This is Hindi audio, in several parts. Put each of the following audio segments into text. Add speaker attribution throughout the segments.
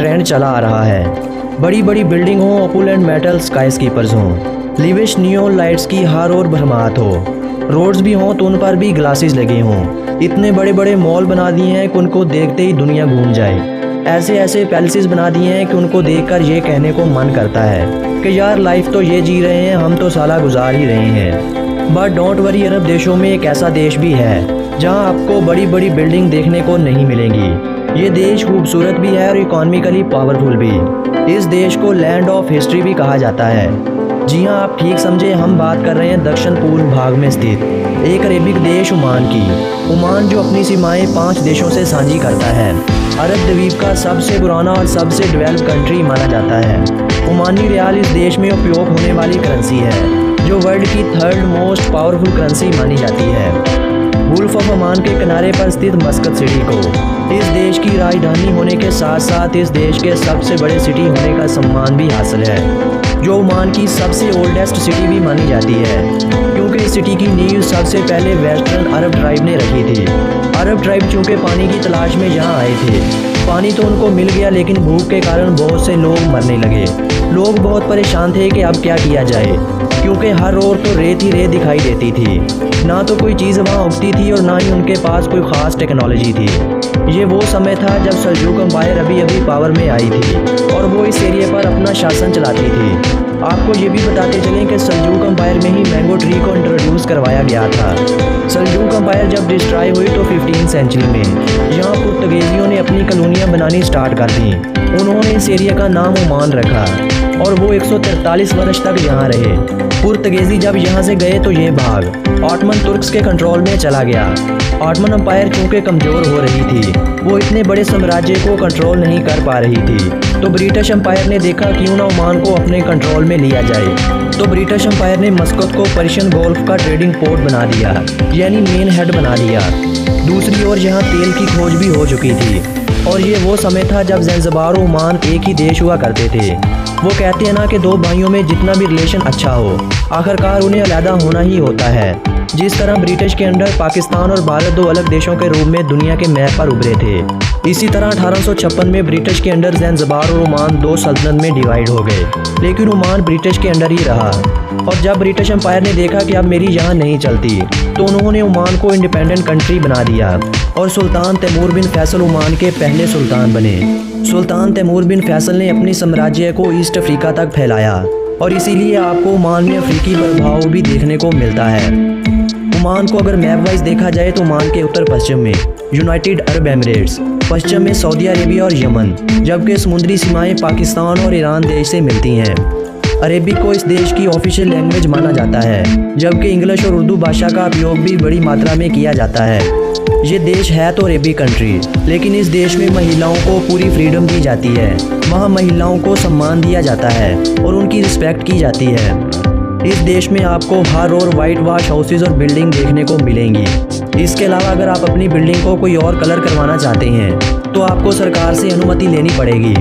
Speaker 1: ट्रेंड चला आ रहा है। बड़ी बड़ी बिल्डिंग हो, ओपुलेंट मेटल स्काई स्कीपर्स हों, लिविश नियोन लाइट्स की हर ओर भरमात हो, रोड्स भी हों तो उन पर भी ग्लासेस लगे हों। इतने बड़े बड़े मॉल बना दिए हैं कि उनको देखते ही दुनिया घूम जाए। ऐसे ऐसे पैलेसेस बना दिए हैं कि उनको देखकर ये कहने को मन करता है कि यार लाइफ तो ये जी रहे हैं, हम तो साला गुजार ही रहे हैं। बट डोंट वरी, अरब देशों में एक ऐसा देश भी है जहां आपको बड़ी बड़ी बिल्डिंग देखने को नहीं मिलेंगी। ये देश खूबसूरत भी है और इकोनॉमिकली पावरफुल भी। इस देश को लैंड ऑफ हिस्ट्री भी कहा जाता है। जी हाँ, आप ठीक समझे, हम बात कर रहे हैं दक्षिण पूर्व भाग में स्थित एक अरेबिक देश ओमान की। ओमान जो अपनी सीमाएं 5 देशों से साझी करता है। अरब द्वीप का सबसे पुराना और सबसे डेवलप कंट्री माना जाता है। ओमानी रियाल इस देश में उपयोग होने वाली करेंसी है, जो वर्ल्ड की 3rd मोस्ट पावरफुल करेंसी मानी जाती है। गुल्फ ऑफ ओमान के किनारे पर स्थित मस्कत सिटी को इस देश की राजधानी होने के साथ साथ इस देश के सबसे बड़े सिटी होने का सम्मान भी हासिल है, जो ओमान की सबसे ओल्डेस्ट सिटी भी मानी जाती है, क्योंकि इस सिटी की नींव सबसे पहले वेस्टर्न अरब ट्राइब ने रखी थी। अरब ट्राइब चूँकि पानी की तलाश में यहाँ आए थे, पानी तो उनको मिल गया, लेकिन भूख के कारण बहुत से लोग मरने लगे। लोग बहुत परेशान थे कि अब क्या किया जाए, क्योंकि हर ओर तो रेत ही रेत दिखाई देती थी। ना तो कोई चीज़ वहाँ उगती थी और ना ही उनके पास कोई ख़ास टेक्नोलॉजी थी। ये वो समय था जब सल्जूक अम्पायर अभी अभी पावर में आई थी और वो इस एरिया पर अपना शासन चलाती थी। आपको ये भी बताते चलें कि सल्जूक अम्पायर में ही मैंगो ट्री को इंट्रोड्यूस करवाया गया था। सल्जूक अम्पायर जब डिस्ट्रॉय हुई तो 15वीं सेंचुरी में यहाँ पुर्तगीजियों ने अपनी कॉलोनियाँ बनानी स्टार्ट कर दी। उन्होंने इस एरिया का नाम ओमान रखा और वो 143 वर्ष तक यहाँ रहे। पुर्तगीजी जब यहाँ से गए तो ये भाग ऑटमन तुर्क्स के कंट्रोल में चला गया। ऑटमन अम्पायर चूँकि कमज़ोर हो रही थी, वो इतने बड़े साम्राज्य को कंट्रोल नहीं कर पा रही थी, तो ब्रिटिश अम्पायर ने देखा क्यों ना ओमान को अपने कंट्रोल में लिया जाए। तो ब्रिटिश अम्पायर ने मस्कत को पर्शियन गोल्फ का ट्रेडिंग पोर्ट बना दिया, यानी मेन हेड बना दिया। दूसरी ओर यहाँ तेल की खोज भी हो चुकी थी और ये वो समय था जब ज़ंज़बार और ओमान एक ही देश हुआ करते थे। वो कहते हैं ना कि 2 भाइयों में जितना भी रिलेशन अच्छा हो, आखिरकार उन्हें अलहदा होना ही होता है। जिस तरह ब्रिटिश के अंडर पाकिस्तान और भारत 2 अलग देशों के रूप में दुनिया के मैप पर उभरे थे, इसी तरह 1856 में ब्रिटिश के अंडर ज़ंज़बार और ओमान 2 सल्तनत में डिवाइड हो गए, लेकिन ओमान ब्रिटिश के अंडर ही रहा। और जब ब्रिटिश अम्पायर ने देखा कि अब मेरी यहाँ नहीं चलती, तो उन्होंने ओमान को इंडिपेंडेंट कंट्री बना दिया और सुल्तान तैमूर बिन फैसल ओमान के पहले सुल्तान बने। सुल्तान तैमूर बिन फैसल ने अपनी साम्राज्य को ईस्ट अफ्रीका तक फैलाया और इसीलिए आपको ओमान में अफ्रीकी प्रभाव भी देखने को मिलता है। ओमान को अगर मैप वाइज देखा जाए तो ओमान के उत्तर पश्चिम में यूनाइटेड अरब एमिरेट्स, पश्चिम में सऊदी अरेबिया और यमन, जबकि समुद्री सीमाएं पाकिस्तान और ईरान देश से मिलती हैं। अरेबिक को इस देश की ऑफिशियल लैंग्वेज माना जाता है, जबकि इंग्लिश और उर्दू भाषा का उपयोग भी बड़ी मात्रा में किया जाता है। ये देश है तो अरेबिक कंट्री, लेकिन इस देश में महिलाओं को पूरी फ्रीडम दी जाती है। वहाँ महिलाओं को सम्मान दिया जाता है और उनकी रिस्पेक्ट की जाती है। इस देश में आपको हर ओर वाइट वॉश हाउसेज और बिल्डिंग देखने को मिलेंगी। इसके अलावा अगर आप अपनी बिल्डिंग को कोई और कलर करवाना चाहते हैं तो आपको सरकार से अनुमति लेनी पड़ेगी।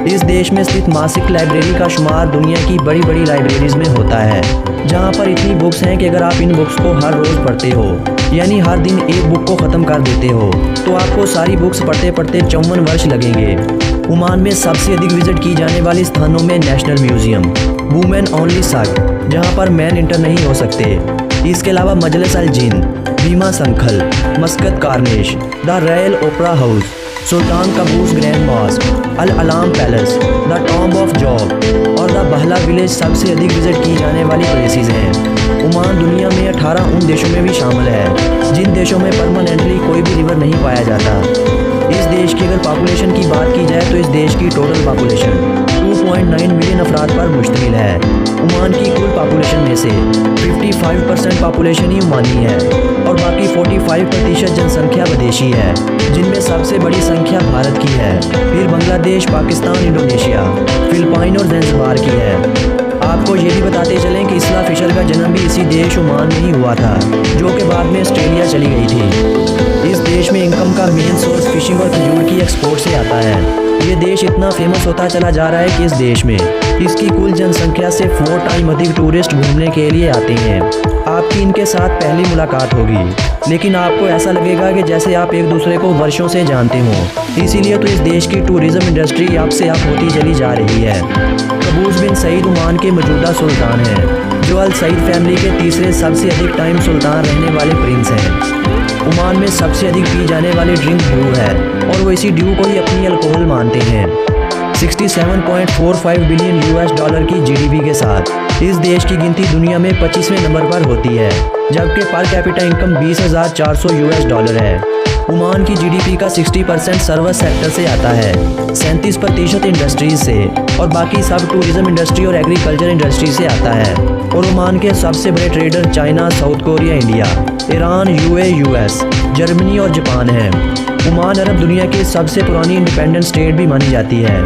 Speaker 1: इस देश में स्थित मासिक लाइब्रेरी का शुमार दुनिया की बड़ी बड़ी लाइब्रेरीज में होता है, जहाँ पर इतनी बुक्स हैं कि अगर आप इन बुक्स को हर रोज़ पढ़ते हो, यानी हर दिन एक बुक को ख़त्म कर देते हो, तो आपको सारी बुक्स पढ़ते पढ़ते 54 वर्ष लगेंगे। ओमान में सबसे अधिक विजिट की जाने वाली स्थानों में नेशनल म्यूज़ियम, वुमेन ओनली साग, जहाँ पर मैन इंटर नहीं हो सकते। इसके अलावा मजलिस al Jinn, Bimmah Sinkhole, Muscat Corniche, the Royal Opera House, Sultan Qaboos Grand Mosque, Al Alam Palace, the Tomb of Job और द बहला विलेज सबसे अधिक विजिट की जाने वाली प्लेसेस हैं। ओमान दुनिया में 18 उन देशों में भी शामिल है जिन देशों में परमानेंटली कोई भी रिवर नहीं पाया जाता। इस देश की अगर पॉपुलेशन की बात की जाए तो इस देश की टोटल पॉपुलेशन 2.9 मिलियन अफराद पर मुश्तमिल है। ओमान की कुल पॉपुलेशन में से 55% पॉपुलेशन ही ओमानी है और बाकी 45% जनसंख्या विदेशी है, जिनमें सबसे बड़ी संख्या भारत की है, फिर बांग्लादेश, पाकिस्तान, इंडोनेशिया, फिलिपाइन और ज़ंज़बार की है। आपको ये भी बताते चलें कि इसला फिशर का जन्म भी इसी देश ओमान में ही हुआ था, जो कि बाद में ऑस्ट्रेलिया चली गई थी। इस देश में इनकम का मेन सोर्स फिशिंग और खजूर की एक्सपोर्ट से आता है। ये देश इतना फेमस होता चला जा रहा है कि इस देश में इसकी कुल जनसंख्या से 4 टाइम अधिक टूरिस्ट घूमने के लिए आते हैं। आपकी इनके साथ पहली मुलाकात होगी, लेकिन आपको ऐसा लगेगा कि जैसे आप एक दूसरे को वर्षों से जानते हो। इसीलिए तो इस देश की टूरिज्म इंडस्ट्री आप से आप होती चली जा रही है। कबूस बिन सईद ओमान के मौजूदा सुल्तान हैं, जो अल सईद फैमिली के तीसरे सबसे अधिक टाइम सुल्तान रहने वाले प्रिंस हैं। ओमान में सबसे अधिक पी जाने वाली ड्रिंक ड्यू है और वो इसी ड्यू को ही अपनी अल्कोहल मानते हैं। 67.45 बिलियन $US की जीडीपी के साथ इस देश की गिनती दुनिया में 25वें नंबर पर होती है, जबकि पर कैपिटा इनकम $20,400 US है। ओमान की जीडीपी का 60% सर्विस सेक्टर से आता है, 37% इंडस्ट्रीज से और बाकी सब टूरिज्म इंडस्ट्री और एग्रीकल्चर इंडस्ट्री से आता है। और ओमान के सबसे बड़े trader China, South Korea, India, Iran, UAE, US, Germany और जापान हैं। ओमान अरब दुनिया की सबसे पुरानी इंडिपेंडेंट स्टेट भी मानी जाती है।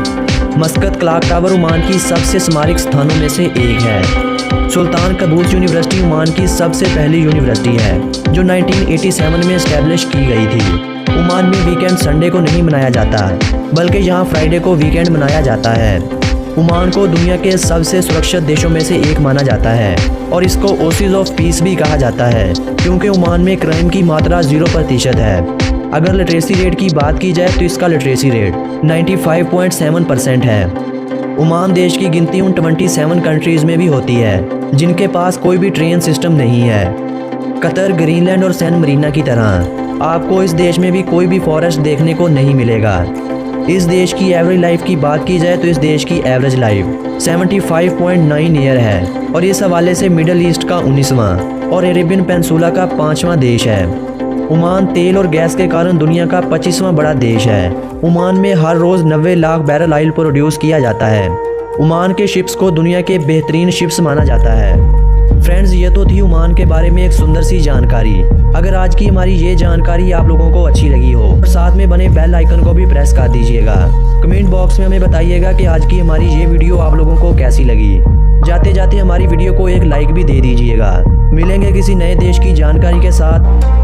Speaker 1: मस्कत क्लॉक टावर ओमान की सबसे स्मारक स्थानों में से एक है। सुल्तान कबूस यूनिवर्सिटी ओमान की सबसे पहली यूनिवर्सिटी है, जो 1987 में इस्टेब्लिश की गई थी। ओमान में वीकेंड संडे को नहीं मनाया जाता, बल्कि यहाँ फ्राइडे को वीकेंड मनाया जाता है। ओमान को दुनिया के सबसे सुरक्षित देशों में से एक माना जाता है और इसको ओसिस ऑफ पीस भी कहा जाता है, क्योंकि ओमान में क्राइम की मात्रा 0% है। अगर लिटरेसी रेट की बात की जाए तो इसका लिटरेसी रेट 95.7% है। ओमान देश की गिनती उन 27 कंट्रीज़ में भी होती है जिनके पास कोई भी ट्रेन सिस्टम नहीं है। कतर, ग्रीनलैंड और सैन मरीना की तरह आपको इस देश में भी कोई भी फॉरेस्ट देखने को नहीं मिलेगा। इस देश की एवरेज लाइफ की बात की जाए तो इस देश की एवरेज लाइफ 75.9 ईयर है और इस हवाले से मिडल ईस्ट का 19वां और अरेबियन पेनिनसुला का 5वां देश है। ओमान तेल और गैस के कारण दुनिया का 25वां बड़ा देश है। ओमान में हर रोज़ 90 लाख बैरल ऑयल प्रोड्यूस किया जाता है। ओमान के शिप्स को दुनिया के बेहतरीन शिप्स माना जाता है। फ्रेंड्स, ये तो थी ओमान के बारे में एक सुंदर सी जानकारी। अगर आज की हमारी ये जानकारी आप लोगों को अच्छी लगी हो और साथ में बने बेल आइकन को भी प्रेस कर दीजिएगा। कमेंट बॉक्स में हमें बताइएगा कि आज की हमारी ये वीडियो आप लोगों को कैसी लगी। जाते जाते हमारी वीडियो को एक लाइक भी दे दीजिएगा। मिलेंगे किसी नए देश की जानकारी के साथ।